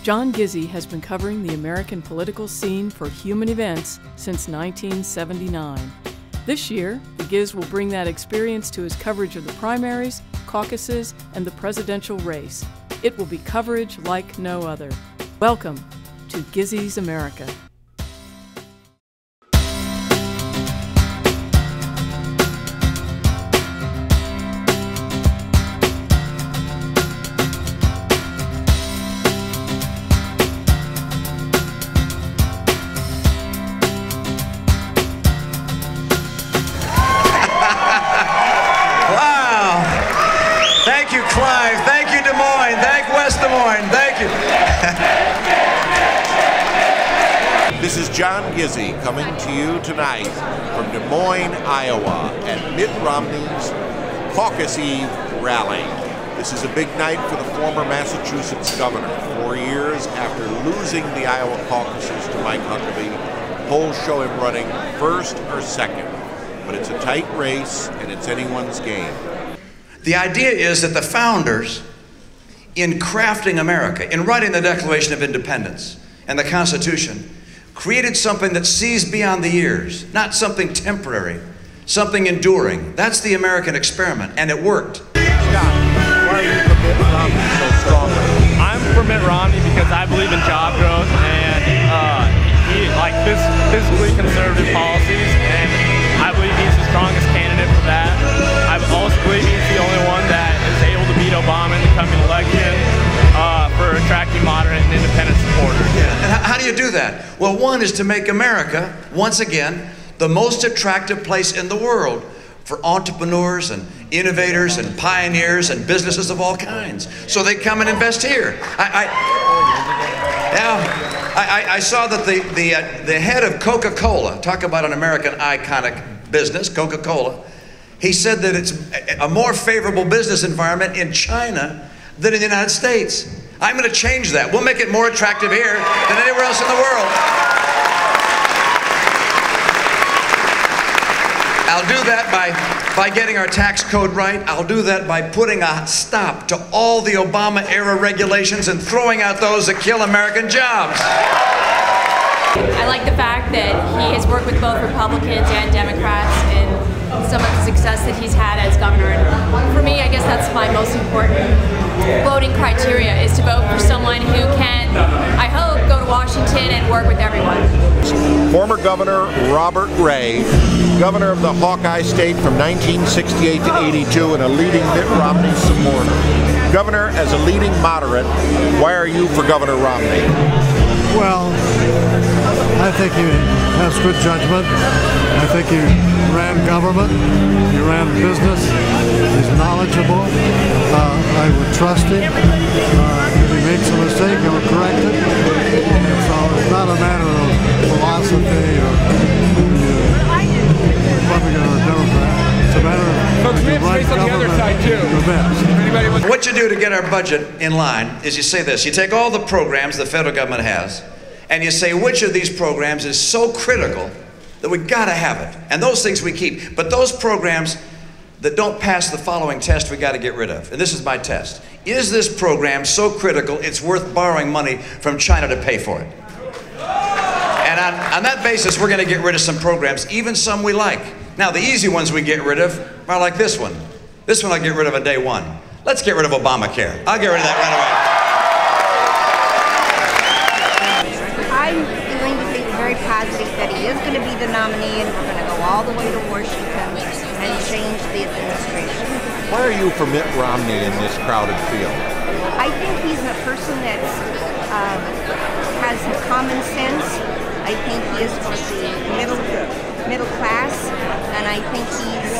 John Gizzi has been covering the American political scene for Human Events since 1979. This year, the Giz will bring that experience to his coverage of the primaries, caucuses, and the presidential race. It will be coverage like no other. Welcome to Gizzi's America. Thank you, Clive. Thank you, Des Moines. Thank West Des Moines. Thank you. This is John Gizzi coming to you tonight from Des Moines, Iowa, at Mitt Romney's Caucus Eve rally. This is a big night for the former Massachusetts governor. 4 years after losing the Iowa caucuses to Mike Huckabee, polls show him running first or second. But it's a tight race, and it's anyone's game. The idea is that the founders, in crafting America, in writing the Declaration of Independence and the Constitution, created something that sees beyond the years, not something temporary, something enduring. That's the American experiment, and it worked. Scott, why are you for Mitt Romney so strongly? I'm for Mitt Romney because I believe in job growth and he like fiscally conservative policies, and I believe he's the strongest candidate for that. I also believe he's the only one that is able to beat Obama in the coming election for attracting moderate and independent supporters. And how do you do that? Well, one is to make America, once again, the most attractive place in the world for entrepreneurs and innovators and pioneers and businesses of all kinds. So they come and invest here. I saw that the head of Coca-Cola, talk about an American iconic business, Coca-Cola, he said that it's a more favorable business environment in China than in the United States. I'm going to change that. We'll make it more attractive here than anywhere else in the world. I'll do that by getting our tax code right. I'll do that by putting a stop to all the Obama-era regulations and throwing out those that kill American jobs. I like the fact that he has worked with both Republicans and Democrats in some of the success that he's had as governor. And for me, I guess that's my most important voting criteria, is to vote for someone who can, I hope, go to Washington and work with everyone. Former Governor Robert Ray, governor of the Hawkeye State from 1968 to 82 and a leading Mitt Romney supporter. Governor, as a leading moderate, why are you for Governor Romney? Well, I think he has good judgment. I think he ran government. He ran business. He's knowledgeable. I would trust him. If he makes a mistake, he'll correct it. So it's not a matter of philosophy or Republican or Democrat. It's a matter of the best. What you do to get our budget in line is you say this. You take all the programs the federal government has, and you say which of these programs is so critical that we gotta have it. And those things we keep. But those programs that don't pass the following test, we gotta get rid of. And this is my test. Is this program so critical it's worth borrowing money from China to pay for it? And on that basis, we're gonna get rid of some programs, even some we like. Now, the easy ones we get rid of are like this one. This one I'll get rid of on day one. Let's get rid of Obamacare. I'll get rid of that right away. I'm going to think very positive that he is going to be the nominee, and we're going to go all the way to Washington and change the administration. Why are you for Mitt Romney in this crowded field? I think he's a person that has some common sense. I think he is for the middle class, and I think he's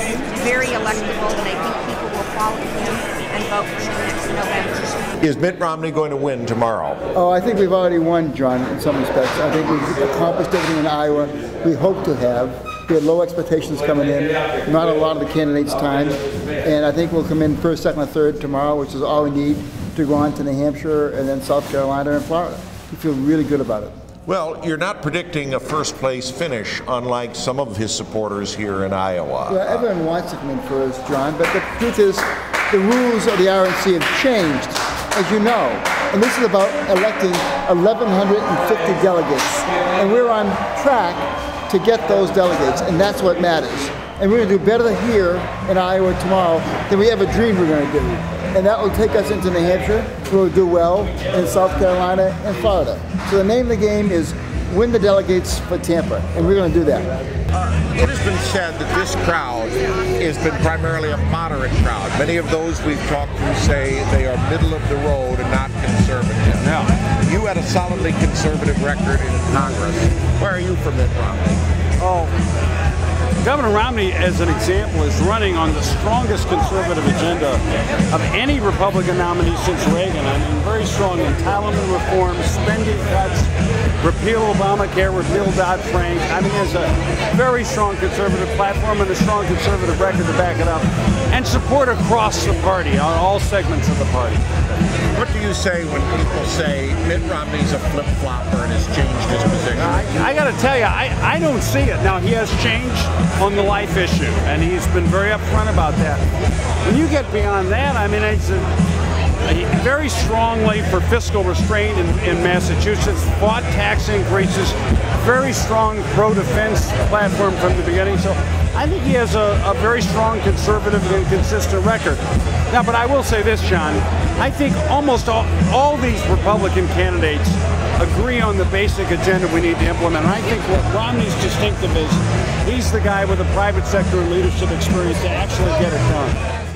very electable, and I think people will follow him and vote for him next November. Is Mitt Romney going to win tomorrow? Oh, I think we've already won, John, in some respects. I think we've accomplished everything in Iowa we hope to have. We had low expectations coming in, not a lot of the candidates' time, and I think we'll come in first, second, and third tomorrow, which is all we need to go on to New Hampshire and then South Carolina and Florida. We feel really good about it. Well, you're not predicting a first-place finish, unlike some of his supporters here in Iowa. Well, everyone wants to come in first, John, but the truth is the rules of the RNC have changed, as you know. And this is about electing 1,150 delegates. And we're on track to get those delegates, and that's what matters. And we're going to do better here in Iowa tomorrow than we ever dreamed we were going to do. And that will take us into New Hampshire, where we'll do well, in South Carolina and Florida. So the name of the game is win the delegates for Tampa, and we're going to do that. It has been said that this crowd has been primarily a moderate crowd. Many of those we've talked to say they are middle of the road and not conservative. Now, you had a solidly conservative record in Congress. Where are you from, Mitt Romney? Oh, Governor Romney, as an example, is running on the strongest conservative agenda of any Republican nominee since Reagan. I mean, very strong entitlement reforms, spending cuts, repeal Obamacare, repeal Dodd-Frank. I mean, there's a very strong conservative platform and a strong conservative record to back it up, and support across the party, on all segments of the party. What do you say when people say Mitt Romney's a flip-flopper and has changed his position? I got to tell you, I don't see it. Now, he has changed on the life issue, and he's been very upfront about that. When you get beyond that, I mean, it's very strongly for fiscal restraint in Massachusetts, fought tax increases, very strong pro-defense platform from the beginning. So I think he has a very strong conservative and consistent record. Now, but I will say this, John, I think almost all these Republican candidates agree on the basic agenda we need to implement. And I think what Romney's distinctive is, he's the guy with the private sector and leadership experience to actually get it done.